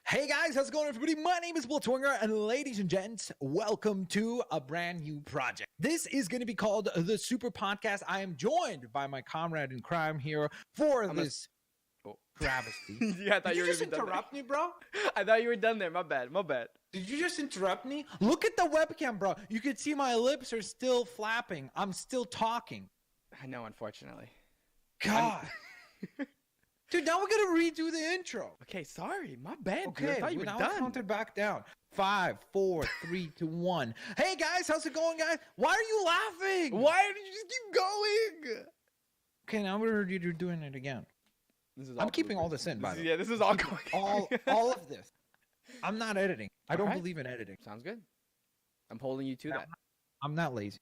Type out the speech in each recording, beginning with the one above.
Hey guys, how's it going, everybody? My name is Blitzwinger, and ladies and gents, welcome to a brand new project. This is going to be called the Super Podcast. I am joined by my comrade in crime here for this travesty. Yeah, I thought Did you you were just interrupt me, bro? I thought you were done there. My bad. Did you just interrupt me? Look at the webcam, bro. You can see my lips are still flapping. I'm still talking. I know, unfortunately. God. Dude, now we're going to redo the intro. Okay, sorry. My bad, dude. Okay, I thought you were now done. count it back down. 5, 4, 3, 2, 1. Hey guys, how's it going, guys? Why are you laughing? Why did you just keep going? Okay, now we heard you're doing it again. I'm keeping all this in, by the way. Yeah, this is all going. all of this. I'm not editing. I don't Alright. believe in editing. Sounds good. I'm holding you to that. I'm not lazy.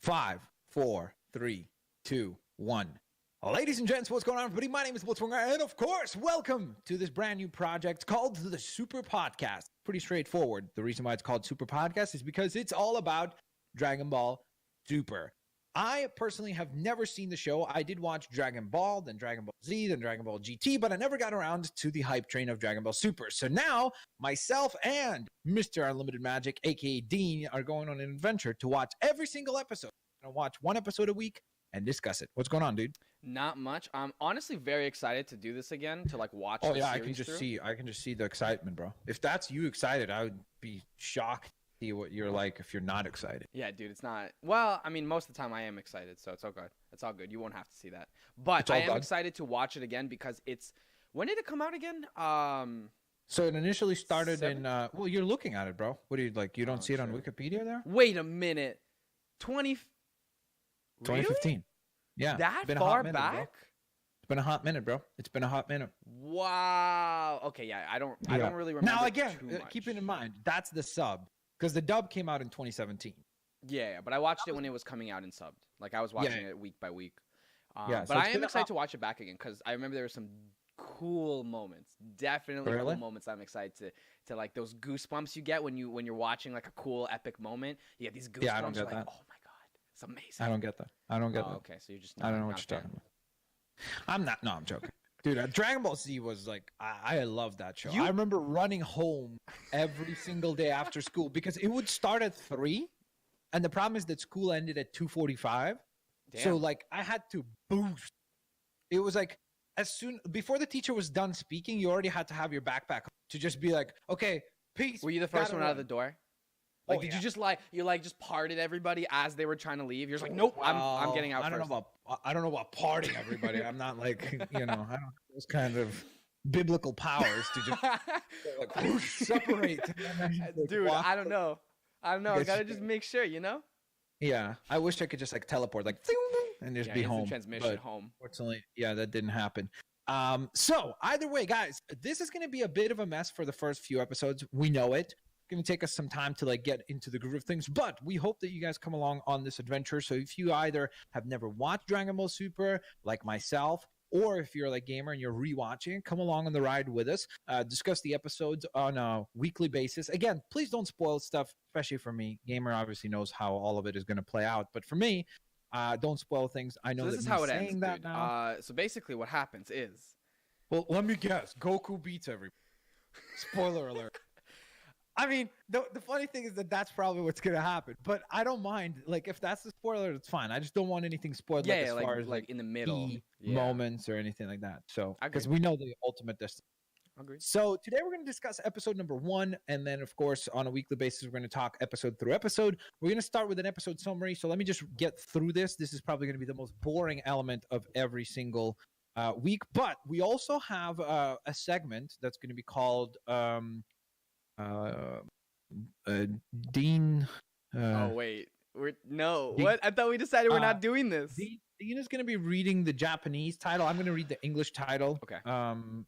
5, 4, 3, 2, 1. Ladies and gents, what's going on, everybody? My name is Blitzwinger, and of course, welcome to this brand new project called the Super Podcast. Pretty straightforward. The reason why it's called Super Podcast is because it's all about Dragon Ball Super. I personally have never seen the show. I did watch Dragon Ball, then Dragon Ball Z, then Dragon Ball GT, but I never got around to the hype train of Dragon Ball Super. So now, myself and Mr. Unlimited Magic, aka Dean, are going on an adventure to watch every single episode. I'm going to watch one episode a week and discuss it. What's going on, dude? Not much. I'm honestly very excited to do this again, to like watch Oh the yeah, series I can just see the excitement, bro. If that's you excited, I would be shocked to see what you're like if you're not excited. Yeah, dude, it's not. Well, I mean, most of the time I am excited, so it's all good. It's all good. You won't have to see that. But I am excited to watch it again because it's. When did it come out again? So it initially started 7? in. Well, you're looking at it, bro. What do you like? You don't see it on Wikipedia there? Wait a minute. 2015. Really? Yeah. That been far minute, back? bro. It's been a hot minute, bro. It's been a hot minute. Wow. Okay, yeah. I don't really remember. Now again, too much. keep it in mind, that's the sub because the dub came out in 2017. Yeah, but I watched it when it was coming out and subbed. Like I was watching it week by week. Yeah, but I am excited to watch it back again because I remember there were some cool moments. Definitely cool moments. I'm excited to like those goosebumps you get when you're watching like a cool epic moment. You get these goosebumps. Yeah, I don't get that. Like, oh my god, it's amazing. I don't get that. I don't get that. Okay, so you're just. I don't know what you're talking about. I'm not. No, I'm joking. Dude, Dragon Ball Z was like, I love that show. I remember running home every single day after school because it would start at 3. And the problem is that school ended at 2:45. So like I had to boost. It was like before the teacher was done speaking, you already had to have your backpack to just be like, okay, peace. Were you the first one out of the door? Like, did you just just parted everybody as they were trying to leave? You're just like, nope, I'm getting out. I don't know about parting everybody. I'm not like, I don't have those kind of biblical powers to just like separate. Dude, I don't know. I gotta just make sure, Yeah, I wish I could just like teleport, like, and just be home. Transmission home. Fortunately, yeah, that didn't happen. So either way, guys, this is going to be a bit of a mess for the first few episodes. We know it. It's going to take us some time to like get into the groove of things, but we hope that you guys come along on this adventure. So if you either have never watched Dragon Ball Super, like myself, or if you're like gamer and you're rewatching, come along on the ride with us. Discuss the episodes on a weekly basis. Again, please don't spoil stuff, especially for me. Gamer obviously knows how all of it is going to play out, but for me, don't spoil things. I know so this that is how it saying ends, that dude. now. So basically, what happens is, well, let me guess. Goku beats everybody. Spoiler alert. I mean, the funny thing is that that's probably what's going to happen. But I don't mind. Like, if that's the spoiler, it's fine. I just don't want anything spoiled as far as in the middle moments or anything like that. So, because we know the ultimate distance. Agreed. So today we're going to discuss episode number 1. And then, of course, on a weekly basis, we're going to talk episode through episode. We're going to start with an episode summary. So let me just get through this. This is probably going to be the most boring element of every single week. But we also have a segment that's going to be called... Dean. Oh wait, what? I thought we decided we're not doing this. Dean is going to be reading the Japanese title. I'm going to read the English title. Okay.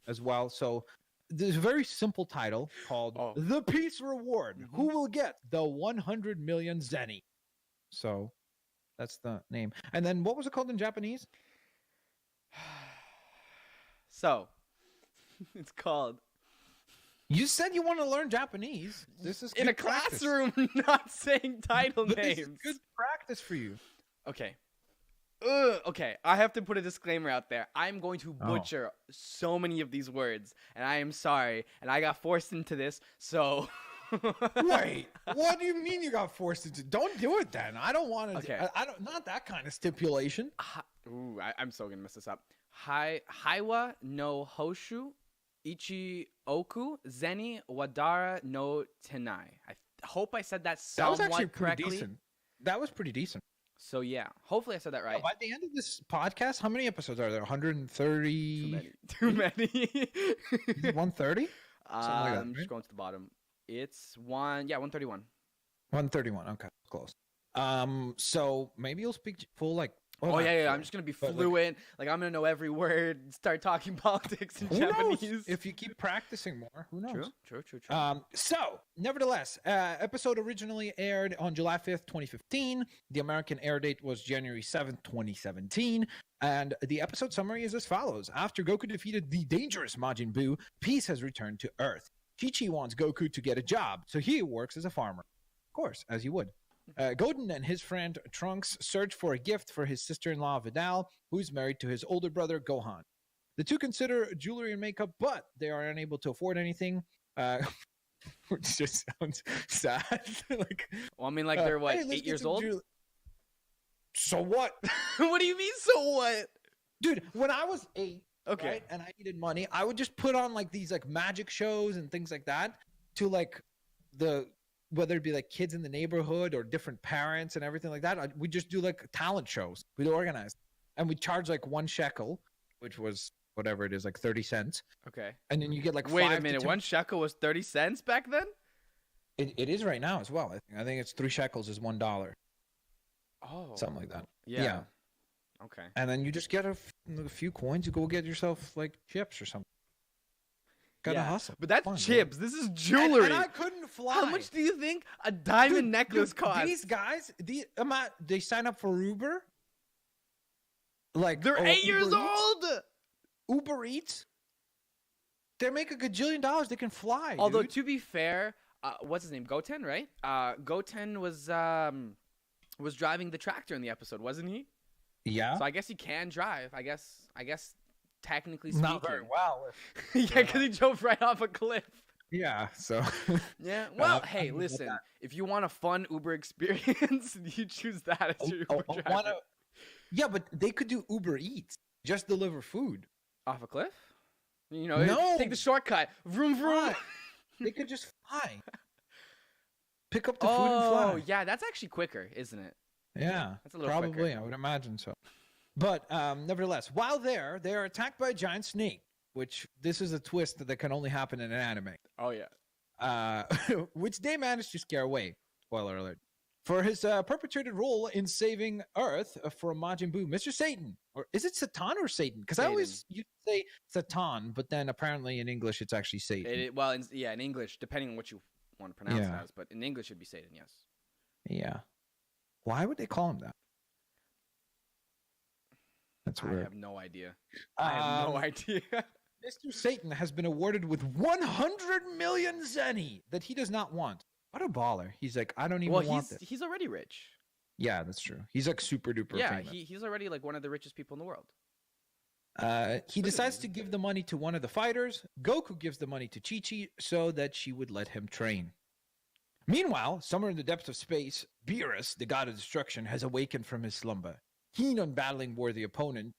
As well. So there's a very simple title called "The Peace Reward." Mm-hmm. Who will get the 100 million zenny? So that's the name. And then what was it called in Japanese? So it's called. You said you want to learn Japanese. This is in a classroom, not saying title names. This is good practice for you. Okay. Okay, I have to put a disclaimer out there. I'm going to butcher so many of these words, and I am sorry. And I got forced into this, so. Wait, what do you mean you got forced into? Don't do it then. I don't want to. Okay. I don't. Not that kind of stipulation. I'm so gonna mess this up. Haiwa no Hoshu, Ichi Oku, Zeni Wadara no Tenai. I hope I said that somewhat That was actually pretty correctly. decent. That was pretty decent. So yeah, hopefully I said that right. By the end of this podcast, how many episodes are there? 130? Too many. 130? I'm just going to the bottom. It's 131. 131. Okay, close. So maybe you'll speak full like. Oh yeah. I'm just gonna be fluent. Like I'm gonna know every word. Start talking politics in Japanese. Knows? If you keep practicing more, who knows? True. So nevertheless, episode originally aired on July 5th, 2015. The American air date was January 7th, 2017. And the episode summary is as follows: After Goku defeated the dangerous Majin Buu, peace has returned to Earth. Chi-Chi wants Goku to get a job, so he works as a farmer. Of course, as you would. Godin and his friend Trunks search for a gift for his sister-in-law Vidal, who's married to his older brother Gohan. The two consider jewelry and makeup, but they are unable to afford anything, which just sounds sad. Well, I mean, like they're what, hey, 8 years old? So what? What do you mean, so what? Dude, when I was 8, okay, right, and I needed money, I would just put on like these like magic shows and things like that to like whether it be like kids in the neighborhood or different parents and everything like that. We just do like talent shows. We'd organize, and we charge like 1 shekel, which was whatever it is, like 30 cents. Okay. And then you get like wait a minute, 1 shekel was 30 cents back then? It is right now as well. I think it's 3 shekels is $1. Oh. Something like that. Yeah. Okay. And then you just get a few coins. You go get yourself like chips or something. Gotta hustle. But that's chips. This is jewelry. And I couldn't fly. How much do you think a diamond necklace costs? These guys, they sign up for Uber. Like they're 8 years old. Uber Eats. They make $1 gajillion. They can fly. Although dude. to be fair, what's his name? Goten, right? Goten was driving the tractor in the episode, wasn't he? Yeah. So I guess he can drive. I guess technically speaking. Not very well. Yeah, because he drove right off a cliff. Yeah. So. Yeah. Well, hey, listen. If you want a fun Uber experience, you choose that as your Uber driver. Yeah, but they could do Uber Eats. Just deliver food. Off a cliff? You know, take the shortcut. Vroom, vroom. They could just fly. Pick up the food and fly. Oh, yeah, that's actually quicker, isn't it? Yeah, that's a little probably. quicker. I would imagine so. But nevertheless, while there, they are attacked by a giant snake, which this is a twist that can only happen in an anime. Oh, yeah. Which they managed to scare away. Spoiler alert. For his perpetrated role in saving Earth from Majin Buu, Mr. Satan. Or is it Satan or Satan? Because I always used to say Satan, but then apparently in English it's actually Satan. In English, depending on what you want to pronounce it as, but in English it'd be Satan, yes. Yeah. Why would they call him that? That's weird. I have no idea. I have no idea. Mr. Satan has been awarded with 100 million zeni that he does not want. What a baller. He's like, I don't even want this. He's already rich. Yeah, that's true. He's like super duper famous. Yeah, he's already like one of the richest people in the world. He decides to give the money to one of the fighters. Goku gives the money to Chi-Chi so that she would let him train. Meanwhile, somewhere in the depths of space, Beerus, the god of destruction, has awakened from his slumber. Keen on battling the worthy opponent,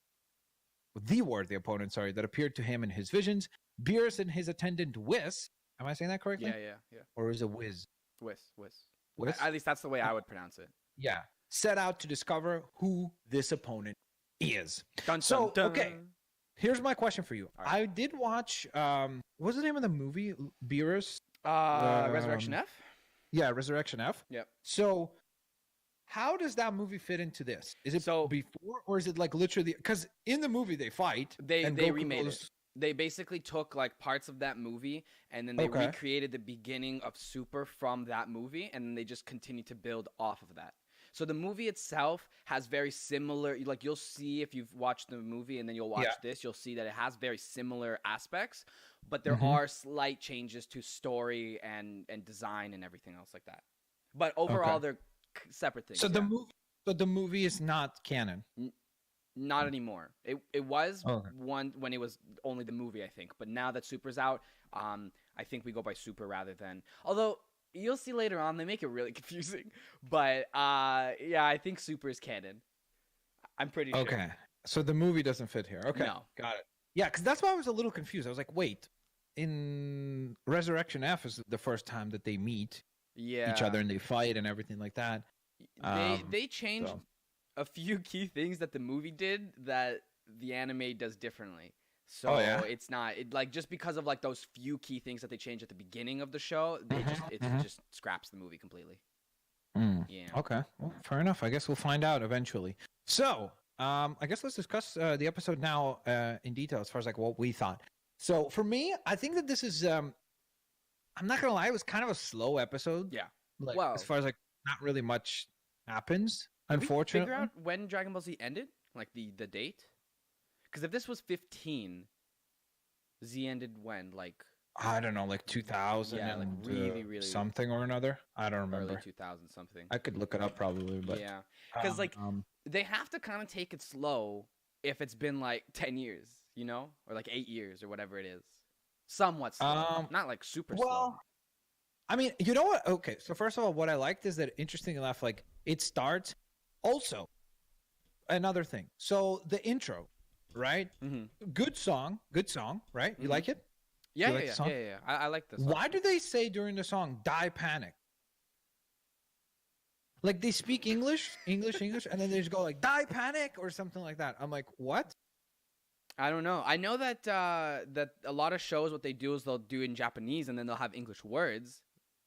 that appeared to him in his visions, Beerus and his attendant Whis, am I saying that correctly? Yeah. Or is it Whis? Whis. At least that's the way I would pronounce it. Yeah. Set out to discover who this opponent is. Dun, dun, dun. Okay. Here's my question for you. Right. I did watch, what's the name of the movie? Beerus? Resurrection F? Yeah, Resurrection F. Yep. So how does that movie fit into this? Is it before or is it like literally, because in the movie they fight. They remade it. They basically took like parts of that movie and then they recreated the beginning of Super from that movie and then they just continue to build off of that. So the movie itself has very similar, like you'll see if you've watched the movie and then you'll watch this, you'll see that it has very similar aspects, but there are slight changes to story and design and everything else like that. But overall, they're separate things. So the movie is not canon. Not anymore. It was Okay. one when it was only the movie, I think. But now that Super's out, I think we go by Super rather than. Although you'll see later on, they make it really confusing. But yeah, I think Super is canon. I'm pretty sure. Okay. So the movie doesn't fit here. Okay. No. Got it. Yeah, because that's why I was a little confused. I was like, wait, in Resurrection F is the first time that they meet each other and they fight and everything like that. They changed a few key things that the movie did that the anime does differently. So it's not like just because of like those few key things that they changed at the beginning of the show, it just scraps the movie completely. Yeah. Okay. Well, fair enough. I guess we'll find out eventually. So, I guess let's discuss the episode now in detail as far as like what we thought. So for me, I think that this is I'm not gonna lie, it was kind of a slow episode. Yeah. Like, well, as far as like not really much happens, did unfortunately. we figure out when Dragon Ball Z ended? Like the date? Because if this was 15, Z ended when? Like I don't know, like 2000 yeah, and like really something or another. I don't remember. early 2000 something. I could look it up probably, but yeah, because like they have to kind of take it slow if it's been like 10 years, you know, or like 8 years or whatever it is. Somewhat slow, not like super slow. I mean, you know what? Okay, so first of all, what I liked is that interesting enough, like it starts. Also, another thing. So the intro, right? Good song, right? You like it? Yeah, like yeah. I like this. Why do they say during the song "Die Panic"? Like they speak English, and then they just go like "Die Panic" or something like that. I'm like, what? I don't know. I know that that a lot of shows, what they do is they'll do it in Japanese and then they'll have English words,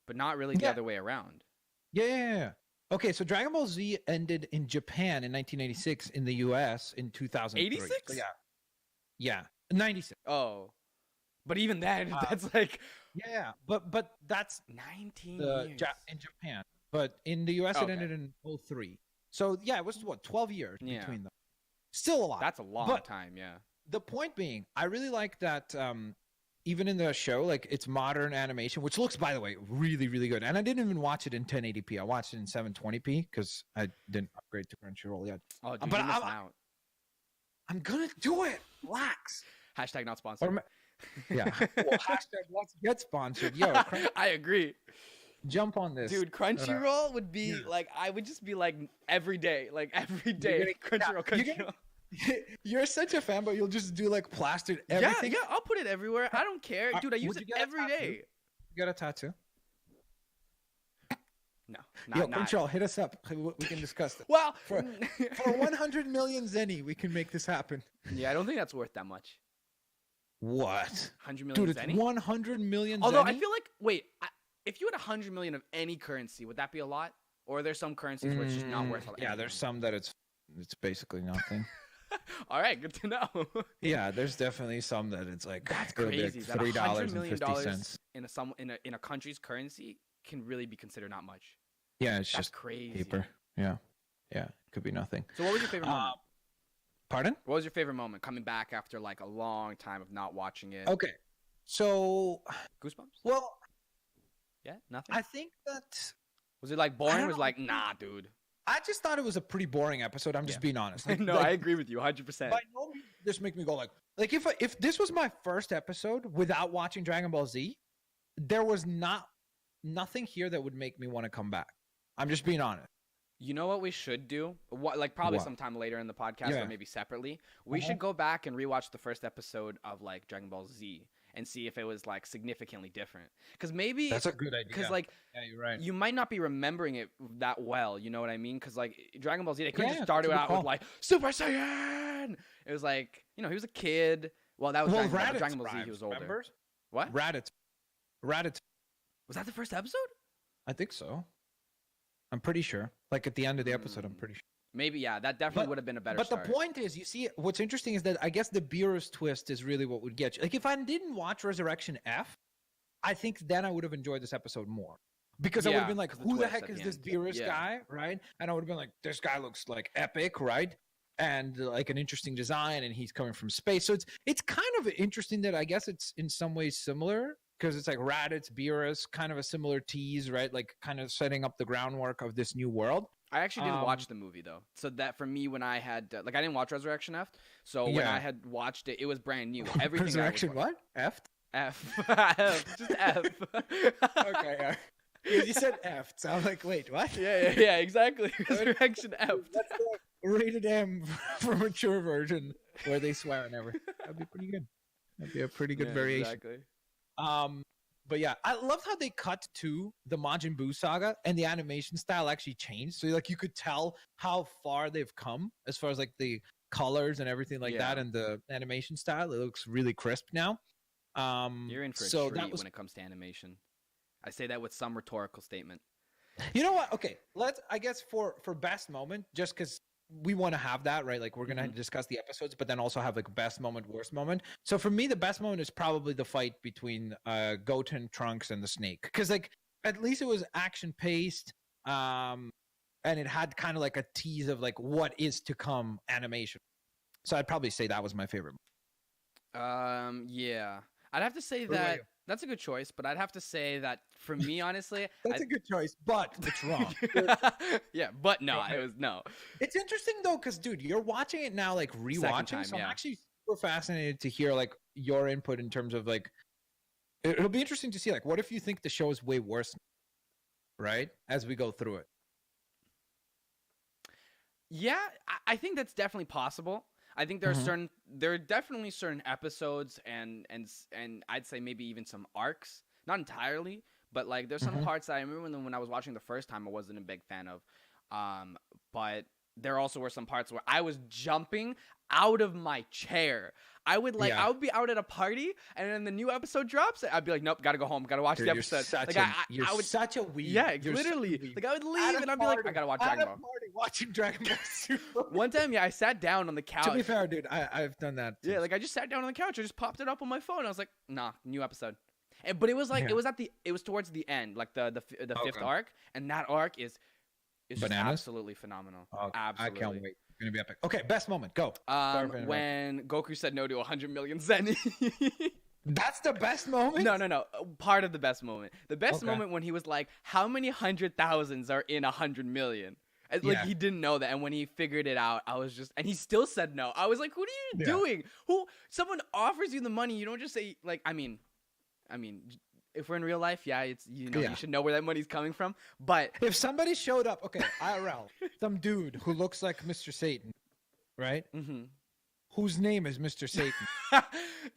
but not really the other way around. Yeah. Okay, so Dragon Ball Z ended in Japan in 1986, in the US in 2003. 86? So yeah, 96. Oh, but even then, that's like yeah, but that's 19 years in Japan. But in the US, it ended in 03. So yeah, it was what 12 years between them. Still a lot. That's a long time. Yeah. The point being, I really like that. Even in the show, like it's modern animation, which looks, by the way, really, really good. And I didn't even watch it in 1080p. I watched it in 720p because I didn't upgrade to Crunchyroll yet. Oh, dude, but I'm gonna do it. Relax. Hashtag not sponsored. Yeah. Well, hashtag let's get sponsored. Yo, I agree. Jump on this, dude. Crunchyroll would be like, I would just be like every day. Crunchyroll. You're such a fan, but you'll just do like plastered everything. Yeah, I'll put it everywhere. I don't care, dude. I use it every day. You got a tattoo? No, Crunchyroll, hit us up. We can discuss it. Well, for 100 million zenny, we can make this happen. Yeah, I don't think that's worth that much. What? 100 million dude, zenny? It's 100 million zenny? Although I feel like, if you had 100 million of any currency, would that be a lot? Or are there some currencies where it's just not worth a lot? Yeah, there's some that it's basically nothing. All right, good to know. Yeah, there's definitely some that it's like that's crazy. Like $3.50 in a country's currency can really be considered not much. Yeah, it's that's just crazy. Paper. Yeah, it could be nothing. So, what was your favorite moment? Pardon? What was your favorite moment coming back after like a long time of not watching it? Okay, so Goosebumps. Well, yeah, nothing. I think that was it like boring? Was like nah, dude. I just thought it was a pretty boring episode. I'm just being honest. Like, no, I agree with you 100%. By no means this make me go like if this was my first episode without watching Dragon Ball Z, there was nothing here that would make me want to come back. I'm just being honest. You know what we should do? Probably sometime later in the podcast or maybe separately. We should go back and rewatch the first episode of like Dragon Ball Z and see if it was like significantly different. Because maybe that's a good idea. Because like, yeah, you're right. You might not be remembering it that well. You know what I mean? Because like Dragon Ball Z, they couldn't just start it out with like Super Saiyan. It was like, he was a kid. Well, that was Dragon Ball Z. He was older. Remember? What? Raditz. Was that the first episode? I think so. I'm pretty sure. Like at the end of the episode, I'm pretty sure. Maybe, yeah. That definitely would have been a better start. But the point is, you see, what's interesting is that I guess the Beerus twist is really what would get you. Like if I didn't watch Resurrection F, I think then I would have enjoyed this episode more. Because I would have been like, who the heck is this Beerus guy, right? And I would have been like, this guy looks like epic, right? And like an interesting design, and he's coming from space. So it's kind of interesting that I guess it's in some ways similar. Because it's like Raditz, Beerus, kind of a similar tease, right? Like kind of setting up the groundwork of this new world. I actually didn't watch the movie though, so that for me when I had I didn't watch Resurrection F, so when I had watched it, it was brand new. Everything Resurrection what? F? F, just F. Okay. You said F, so I'm like, wait, what? Yeah, exactly. Resurrection F. That's the rated M for mature version where they swear and everything. That'd be pretty good. That'd be a pretty good variation. Exactly. But yeah, I love how they cut to the Majin Buu saga and the animation style actually changed. So like you could tell how far they've come as far as like the colors and everything like that, and the animation style. It looks really crisp now. You're in for a treat when it comes to animation. I say that with some rhetorical statement. You know what? Okay, I guess for best moment, just because we want to have that, right? Like we're gonna discuss the episodes, but then also have like best moment, worst moment. So for me, the best moment is probably the fight between Goten, Trunks, and the Snake, because like at least it was action paced, and it had kind of like a tease of like what is to come animation. So I'd probably say that was my favorite. Yeah, I'd have to say that. That's a good choice, but I'd have to say that for me, honestly, that's a good choice, but it's wrong. Yeah, but no, it was no. It's interesting though, because dude, you're watching it now, like rewatching. So I'm actually super fascinated to hear like your input in terms of like. It'll be interesting to see like what if you think the show is way worse, right? As we go through it. Yeah, I think that's definitely possible. I think there are definitely certain episodes and I'd say maybe even some arcs, not entirely, but like there's some parts that I remember when I was watching the first time I wasn't a big fan of, but there also were some parts where I was jumping out of my chair. I would be out at a party and then the new episode drops. I'd be like, nope, gotta go home, gotta watch the episode. You're such a weeb. Yeah, literally. Like I would leave and I'd be like, I gotta watch Dragon Ball. Watching Dragon Ball Super. One time, I sat down on the couch. To be fair, dude, I've done that too. Yeah, like I just sat down on the couch. I just popped it up on my phone. I was like, nah, new episode. But it was like it was towards the end, like the fifth arc, and that arc is just absolutely phenomenal. Absolutely. I can't wait. It's gonna be epic. Okay, best moment. Go. When Goku said no to 100 million zen. That's the best moment? No. Part of the best moment. The best moment when he was like, how many 100,000s are in 100 million? Like he didn't know that, and when he figured it out, I was just, and he still said no. I was like, "What are you doing? Someone offers you the money, you don't just say like, I mean, if we're in real life, it's you should know where that money's coming from. But if somebody showed up, IRL, some dude who looks like Mr. Satan, right? Mm-hmm. Whose name is Mr. Satan?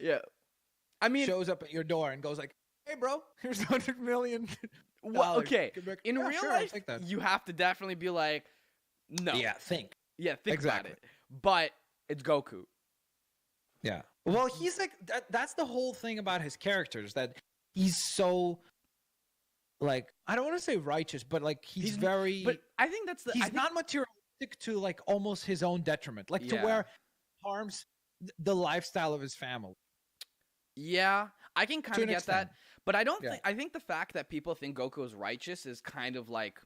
Yeah, I mean, shows up at your door and goes like, "Hey, bro, here's 100 million." Well, okay. In real life, you have to definitely be like, no. Yeah, think about it. But it's Goku. Yeah. Well, he's like that's the whole thing about his characters, that he's so like, I don't want to say righteous, but like he's very. But I think that's he's not materialistic to like almost his own detriment, like to where harms the lifestyle of his family. Yeah, I can kind of get that. But I don't think, I think the fact that people think Goku is righteous is kind of like,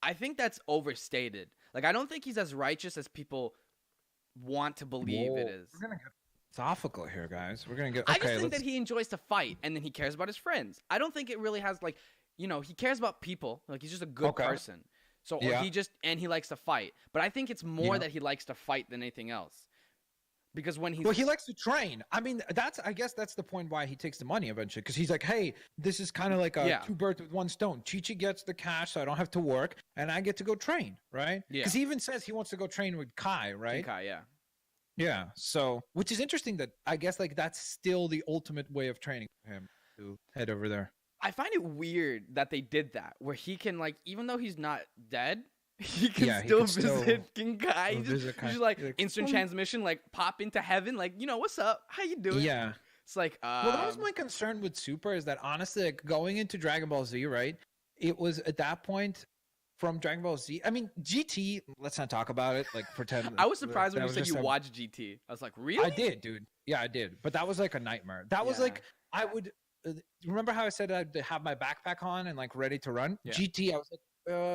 I think that's overstated. Like, I don't think he's as righteous as people want to believe it is. We're going to get philosophical here, guys. We're going to get, I just think that he enjoys to fight and then he cares about his friends. I don't think it really has like, he cares about people. Like, he's just a good person. So he likes to fight. But I think it's more that he likes to fight than anything else. Because when he likes to train. I mean, I guess that's the point why he takes the money eventually. Because he's like, hey, this is kind of like a two birds with one stone. Chi-Chi gets the cash, so I don't have to work, and I get to go train, right? Yeah. Because he even says he wants to go train with Kai, right? Kai, yeah. Yeah. So, which is interesting that I guess like that's still the ultimate way of training for him to head over there. I find it weird that they did that, where he can like, even though he's not dead. He can still visit King Kai. Just like instant transmission, like pop into heaven, like, what's up? How you doing? Yeah. It's like, well, that was my concern with Super, is that honestly, like going into Dragon Ball Z, right? It was at that point from Dragon Ball Z. I mean, GT, let's not talk about it. Like, pretend. I was surprised when you said you watched GT. I was like, really? I did, dude. Yeah, I did. But that was like a nightmare. That was like, I would, remember how I said I'd have my backpack on and like ready to run? Yeah. GT, I was like,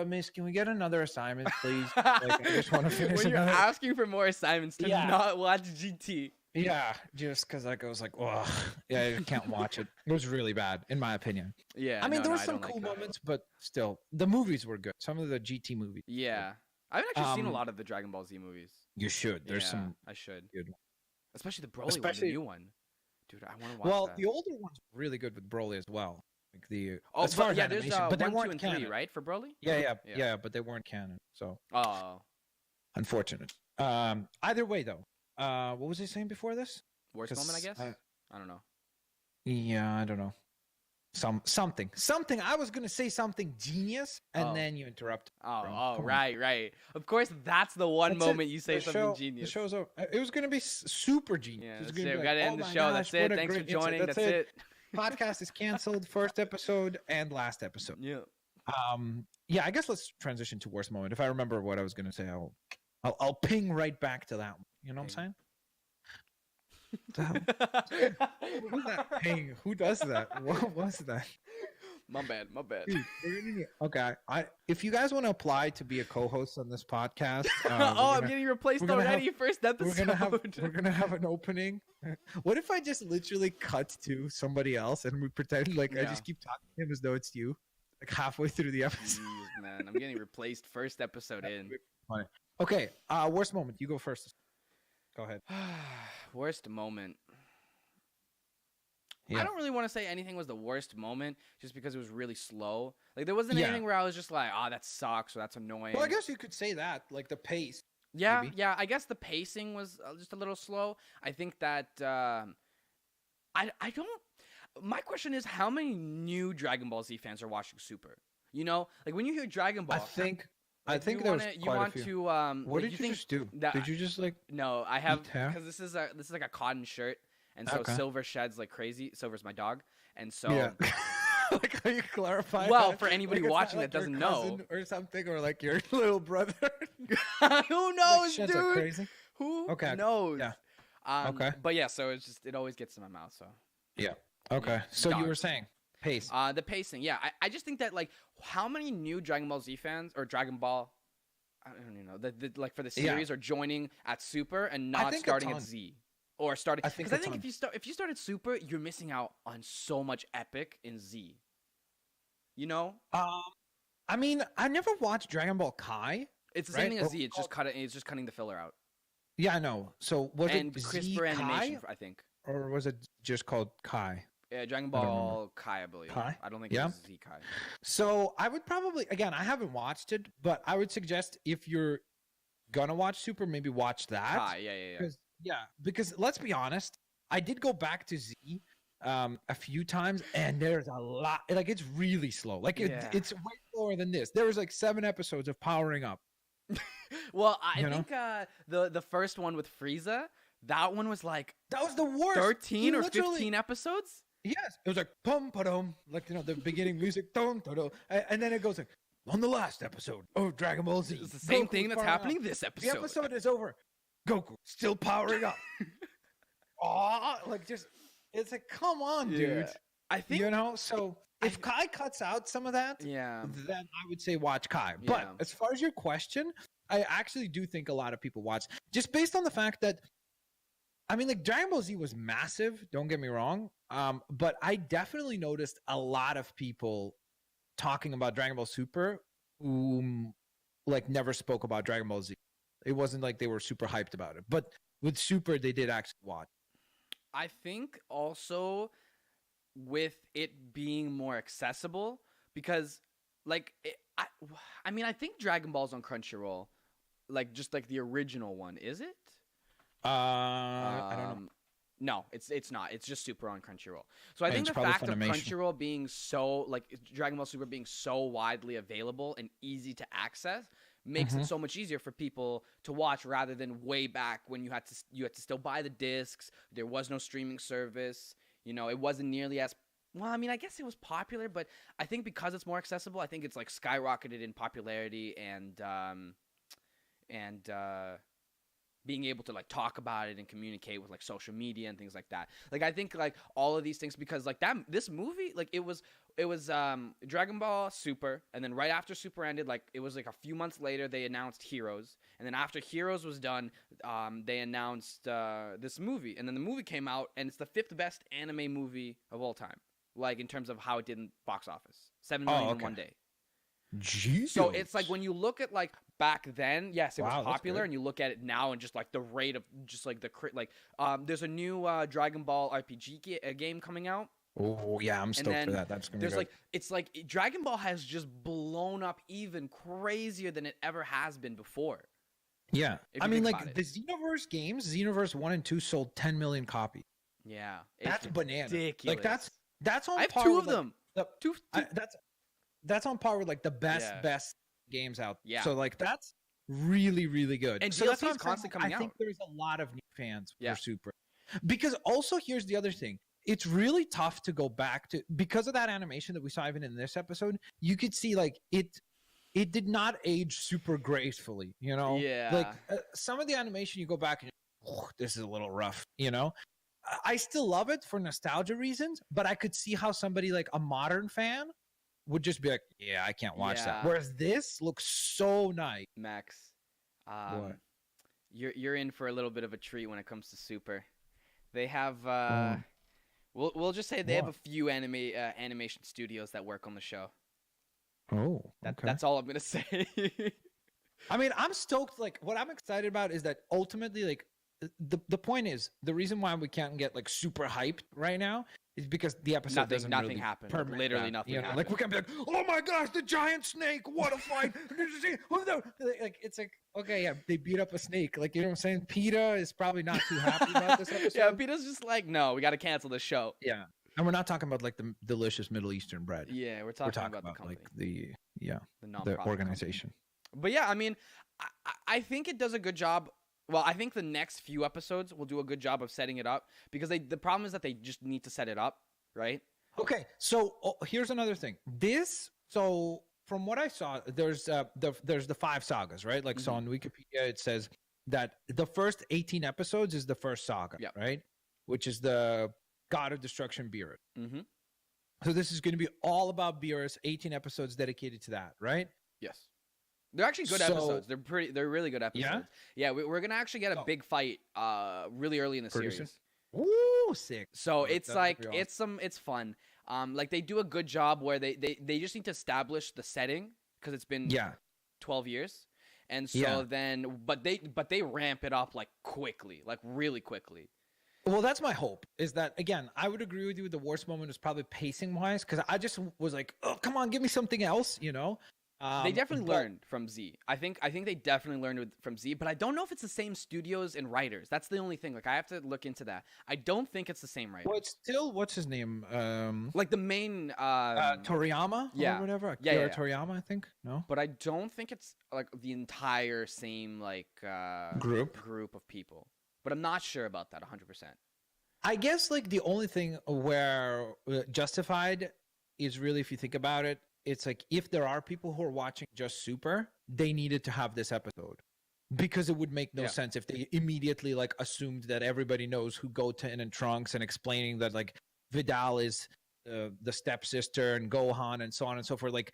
miss, can we get another assignment, please? Like, I just want to finish. When you're asking for more assignments, to not watch GT. Yeah, just because like I was like, oh, yeah, I can't watch it. It was really bad, in my opinion. Yeah, I mean, no, there no, were I some don't cool like that. moments, but still, the movies were good. Some of the GT movies. Were good. Yeah, I haven't actually seen a lot of the Dragon Ball Z movies. You should. There's Yeah, some I should. good ones. Especially the Broly one, the Especially, new one. Dude, I want to watch well, that. the older ones were really good with Broly as well. Like the Oh, as far but as yeah, there's animation, but they 1, 2, weren't and canon. 3, right, for Broly? Yeah, Yeah. but they weren't canon. So Oh, unfortunate. Either way, though, what was he saying before this? worst moment, I 'Cause, guess. I don't know. Yeah, I don't know. Something. I was gonna say something genius, and Oh. then you interrupt. Oh, bro. oh, Come on. right. Of course, that's the one That's it. moment you say The something show- genius. The show's over. It was gonna be super genius. Yeah, It was that's gonna it. be We like, got to "Oh end the my show. gosh, That's what it. a Thanks for great insight." joining. That's it. Podcast is canceled. First episode and last episode. Yeah. Yeah, I guess let's transition to worst moment. If I remember what I was gonna say, I'll ping right back to that one. You know what I'm saying? Who's that ping? Who does that? What was that? My bad. Dude, okay. If you guys want to apply to be a co-host on this podcast, I'm getting replaced already. First episode. we're gonna have an opening. What if I just literally cut to somebody else and we pretend like I Yeah. just keep talking to him as though it's you, like halfway through the episode? Jeez, man, I'm getting replaced first episode in. Funny. Okay, worst moment. You go first. Go ahead. Worst moment. Yeah. I don't really want to say anything was the worst moment just because it was really slow. Like there wasn't Yeah. anything where I was just like, "Oh, that sucks," or "That's annoying." Well, I guess you could say that, like the pace. Yeah, maybe. yeah. I guess the pacing was just a little slow. I think that I don't. My question is, how many new Dragon Ball Z fans are watching Super? You know, like when you hear Dragon Ball, I think like, there was quite you want a few. to What like, did you think just do? that- Did you just like? No, I have eat hair? because this is like a cotton shirt, and so Okay. Silver sheds like crazy. Silver's my dog, and so Yeah. Like how you clarify. Well, that? for anybody Like, it's not watching like that your doesn't know. cousin or something, or like your little brother. who knows, Sheds are dude? crazy. Who Okay, knows? yeah. Okay. But yeah, so it always gets in my mouth. So Yeah. Okay. So you were Dogs. saying pace. the pacing, yeah. I just think that like how many new Dragon Ball Z fans or Dragon Ball, I don't even know, the like for the Yeah. series are joining at Super and I not think a starting at ton. Z. Or starting I think because I a think ton. if you start at Super, you're missing out on so much epic in Z. You know? I mean, I never watched Dragon Ball Kai. It's the Right? same thing Or- as Z. It's just cutting the filler out. Yeah, I know. So was And it Z crisper animation, Kai, I think. or was it just called Kai? Yeah, Dragon I don't remember. Ball Kai, I believe. Kai? I don't think Yeah. it was Z Kai. So I would probably, again, I haven't watched it, but I would suggest if you're gonna watch Super, maybe watch that. Kai, yeah. Because let's be honest, I did go back to Z a few times, and there's a lot. Like it's really slow. Like Yeah. it's way slower than this. There was like 7 episodes of powering up. Well, I You know? think the first one with Frieza, that one was like That was the worst. 13 He or literally- 15 episodes. Yes, it was like pum padum, like the beginning music, dum dum, and then it goes like on the last episode of Dragon Ball Z. It's the same Goku's thing that's powering up. happening this The episode. episode is over. Goku still powering up. Oh, like just it's like come on, dude. Yeah. I think You know, so if Kai cuts out some of that, yeah. then I would say watch Kai. But Yeah. as far as your question, I actually do think a lot of people watch just based on the fact that I mean, like Dragon Ball Z was massive. Don't get me wrong, but I definitely noticed a lot of people talking about Dragon Ball Super who like never spoke about Dragon Ball Z. It wasn't like they were super hyped about it, but with Super, they did actually watch. I think also with it being more accessible because like I mean I think Dragon Ball's on Crunchyroll, like just like the original one, is it? I don't know. No, it's not. It's just Super on Crunchyroll. So I Yeah, think it's the probably fact of Funimation. Crunchyroll being so like Dragon Ball Super being so widely available and easy to access makes Mm-hmm. it so much easier for people to watch rather than way back when you had to still buy the discs. There was no streaming service. You know, it wasn't nearly as well. I mean, I guess it was popular, but I think because it's more accessible, I think it's like skyrocketed in popularity and being able to like talk about it and communicate with like social media and things like that. Like I think like all of these things, because like this movie, like it was Dragon Ball Super, and then right after Super ended, like it was like a few months later they announced Heroes, and then after Heroes was done, they announced this movie, and then the movie came out, and it's the 5th best anime movie of all time, like in terms of how it did in box office, 7 million in one day. Jesus. So it's like when you look at like back then, yes, it was Wow, that's popular, good. and you look at it now and just like the rate of just like there's a new Dragon Ball RPG game coming out. Oh yeah, I'm stoked for that. That's gonna be good. Like it's like Dragon Ball has just blown up even crazier than it ever has been before. Yeah, I mean, like the Xenoverse games, Xenoverse 1 and 2 sold 10 million copies. Yeah, that's bananas. Ridiculous. Like that's on. I have par 2 with, of them. That's on par with like the best games out. Yeah. So like that's really really good. And so DLC that's is constantly coming out. I think there's a lot of new fans Yeah. for Super. Because also here's the other thing. It's really tough to go back to, because of that animation that we saw even in this episode. You could see like it did not age super gracefully, you know? Yeah. Like some of the animation you go back and this is a little rough, you know? I still love it for nostalgia reasons, but I could see how somebody like a modern fan would just be like, yeah, I can't watch that. Whereas this looks so nice. Max, what? You're in for a little bit of a treat when it comes to Super. They have we'll just say they have a few animation studios that work on the show. Oh, okay. That's all I'm gonna say. I mean, I'm stoked. Like, what I'm excited about is that ultimately, like, the point is, the reason why we can't get like super hyped right now is because the episode nothing happened. Literally nothing happened. Like, we can't be like, oh my gosh, the giant snake, what a fight! Like, it's like, okay, yeah, they beat up a snake. Like, you know what I'm saying? PETA is probably not too happy about this episode. Yeah, PETA's just like, no, we got to cancel this show. Yeah, and we're not talking about like the delicious Middle Eastern bread. Yeah, we're talking about the company, like the non-profit organization. Company. But yeah, I mean, I think it does a good job. Well, I think the next few episodes will do a good job of setting it up, because the problem is that they just need to set it up, right? Okay, so here's another thing. So from what I saw, there's the 5 sagas, right? Like, so on Wikipedia it says that the first 18 episodes is the first saga, right? Which is the God of Destruction Beerus. Mm-hmm. So this is going to be all about Beerus, 18 episodes dedicated to that, right? Yes. They're actually good episodes. They're really good episodes. Yeah, we're gonna actually get a big fight really early in the series. Ooh, sick. So it's like awesome. it's fun. Like they do a good job where they just need to establish the setting, because it's been 12 years. And so then but they ramp it up like quickly, like really quickly. Well, that's my hope, is that, again, I would agree with you. The worst moment was probably pacing wise, because I just was like, oh, come on, give me something else, you know? They definitely learned from Z. I think they definitely learned from Z, but I don't know if it's the same studios and writers. That's the only thing. Like, I have to look into that. I don't think it's the same writer. Well, it's still, what's his name? Like the main Toriyama, or whatever. Akira Toriyama, I think. No, but I don't think it's like the entire same like group of people. But I'm not sure about that 100%. I guess like the only thing where Justified is really, if you think about it, it's like, if there are people who are watching just Super, they needed to have this episode, because it would make no sense if they immediately like assumed that everybody knows who Goten and Trunks, and explaining that like Vidal is the stepsister and Gohan and so on and so forth. Like,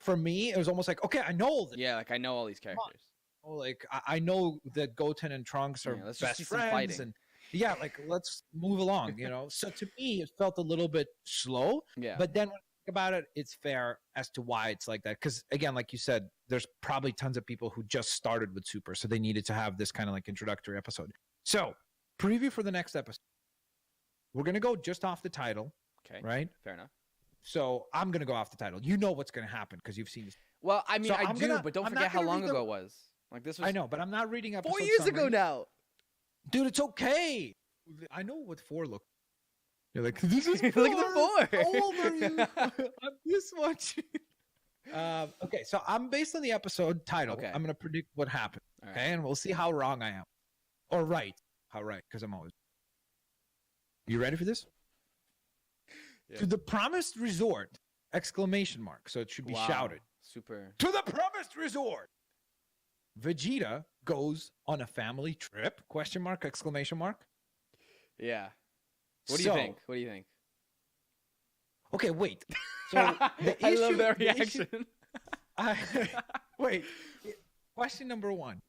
for me, it was almost like, okay, I know all this. Yeah, like I know all these characters. Oh, like I know that Goten and Trunks are best friends, and like let's move along, you know. So to me, it felt a little bit slow. Yeah. But then when about it, it's fair as to why it's like that, because again, like you said, there's probably tons of people who just started with Super, so they needed to have this kind of like introductory episode. So preview for the next episode, we're gonna go just off the title. Okay, right, fair enough. So I'm gonna go off the title. You know what's gonna happen because you've seen this. Well, I mean, I do, but don't forget how long ago it was. Like, this was, I know, but I'm not reading episode 4 years ago now, dude. It's okay. I know what 4 looked. You're like, this is 4. Look at the 4. How old are you? I'm this much. Okay, so I'm based on the episode title. Okay. I'm gonna predict what happened. All Okay, right. and we'll see how wrong I am, or right. How right? Because I'm always. You ready for this? Yeah. To the promised resort! Exclamation mark. So it should be shouted. Super. To the promised resort! Vegeta goes on a family trip? Question mark, exclamation mark. Yeah. What do you think? What do you think? Okay, wait. So I love that reaction. Wait. Question number one.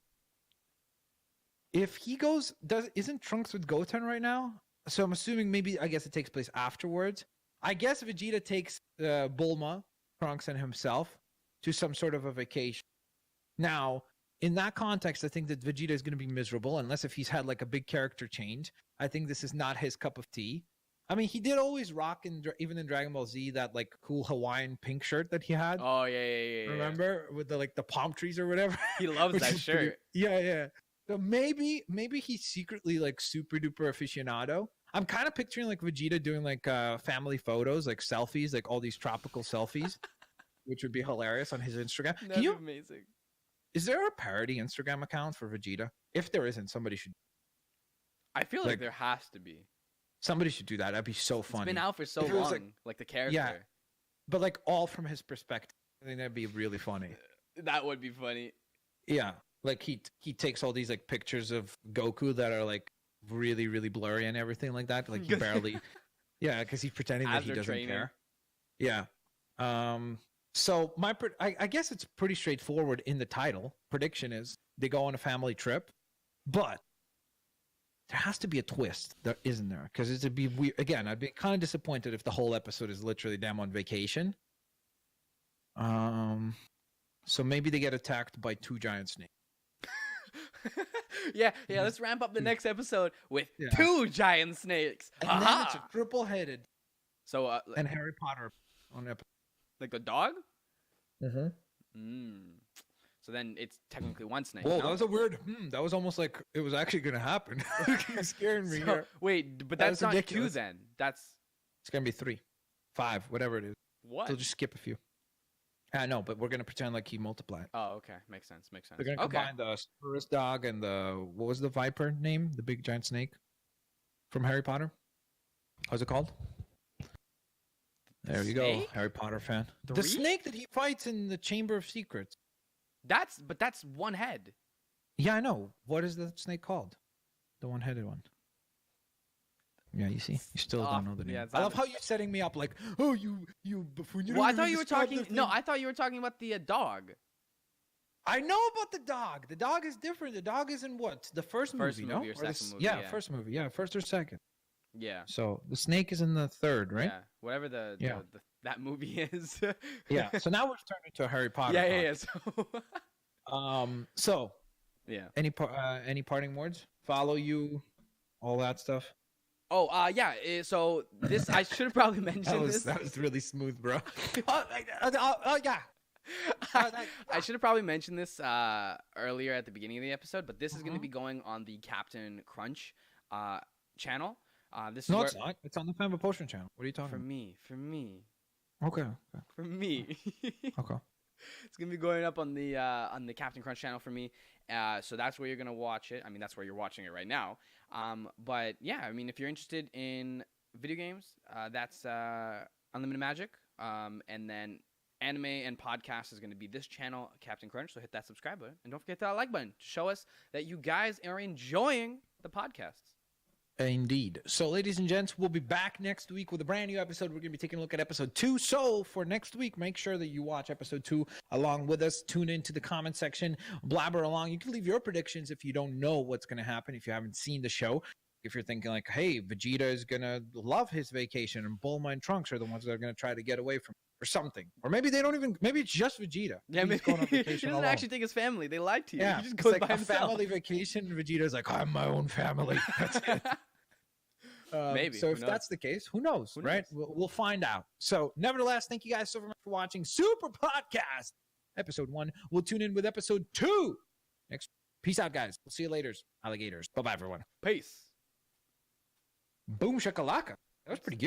If he goes, isn't Trunks with Goten right now? So I'm assuming I guess it takes place afterwards. I guess Vegeta takes Bulma, Trunks, and himself to some sort of a vacation. Now, in that context, I think that Vegeta is going to be miserable unless if he's had like a big character change. I think this is not his cup of tea. I mean, he did always rock even in Dragon Ball Z that like cool Hawaiian pink shirt that he had. Oh yeah. Remember with the palm trees or whatever. He loves that shirt. Yeah. So maybe he's secretly like super duper aficionado. I'm kind of picturing like Vegeta doing like family photos, like selfies, like all these tropical selfies, which would be hilarious on his Instagram. That'd be amazing. Is there a parody Instagram account for Vegeta? If there isn't, somebody should. I feel like there has to be. Somebody should do that. That'd be so funny. It's been out for so long, like the character. Yeah, but like all from his perspective. I think that'd be really funny. That would be funny. Yeah, like he takes all these like pictures of Goku that are like really really blurry and everything like that. Like he barely. Yeah, because he's pretending that he doesn't care. Yeah. So I guess it's pretty straightforward in the title. Prediction is they go on a family trip, but there has to be a twist. There isn't there, because it'd be weird. Again, I'd be kind of disappointed if the whole episode is literally them on vacation. So maybe they get attacked by 2 giant snakes. yeah. Let's ramp up the next episode with 2 giant snakes. And then it's a triple-headed. So and Harry Potter on episode. Like the dog? Mm-hmm. So then it's technically 1 snake. Whoa, that was a weird. That was almost like it was actually going to happen. It's scaring me. So, wait, but that's not ridiculous. 2 then. It's going to be 3, 5, whatever it is. What? So just skip a few. I know, but we're going to pretend like he multiplied. Oh, okay. Makes sense. They're going to combine the Cerberus dog and what was the viper name? The big giant snake from Harry Potter? How's it called? There you go, Harry Potter fan. 3? The snake that he fights in the Chamber of Secrets. That's 1 head. Yeah, I know. What is the snake called? The 1-headed one. Yeah, you see, you still don't know the name. Yeah, I love how you're setting me up like, oh, you buffoon. Well, I thought you were talking. No, I thought you were talking about the dog. I know about the dog. The dog is different. The dog is in what? The first movie, no? Or second movie. Yeah, first movie. Yeah, first or second. Yeah. So the snake is in the 3rd, right? Yeah. Whatever that movie is. Yeah. So now we've turned into a Harry Potter. Yeah. So. Yeah. Any parting words? Follow you, all that stuff. Oh, yeah. So this, I should have probably mentioned this. That was really smooth, bro. Yeah. I should have probably mentioned this earlier at the beginning of the episode, but this is going to be going on the Captain Crunch channel. It's not. It's on the Fan Potion channel. What are you talking about? For me. Okay. For me. Okay. It's gonna be going up on the Captain Crunch channel for me. So that's where you're gonna watch it. I mean, that's where you're watching it right now. But yeah, I mean, if you're interested in video games, that's Unlimited Magic. And then anime and podcast is gonna be this channel, Captain Crunch. So hit that subscribe button and don't forget that like button to show us that you guys are enjoying the podcasts. Indeed. So, ladies and gents, we'll be back next week with a brand new episode. We're going to be taking a look at episode 2. So, for next week, make sure that you watch episode 2 along with us. Tune into the comment section, blabber along. You can leave your predictions if you don't know what's going to happen, if you haven't seen the show. If you're thinking like, hey, Vegeta is going to love his vacation and Bulma and Trunks are the ones that are going to try to get away from him or something. Or maybe they don't even, maybe it's just Vegeta. Yeah, maybe going on vacation he doesn't alone. actually take his family. They lied to you. Yeah, he just goes like by a himself. family vacation. Vegeta's like, I'm my own family. That's it. Maybe. So if that's the case, who knows, right? We'll find out. So nevertheless, thank you guys so much for watching Super Podcast episode 1. We'll tune in with episode 2 next. Peace out, guys. We'll see you later, alligators. Bye-bye, everyone. Peace. Boom shakalaka. That was pretty good.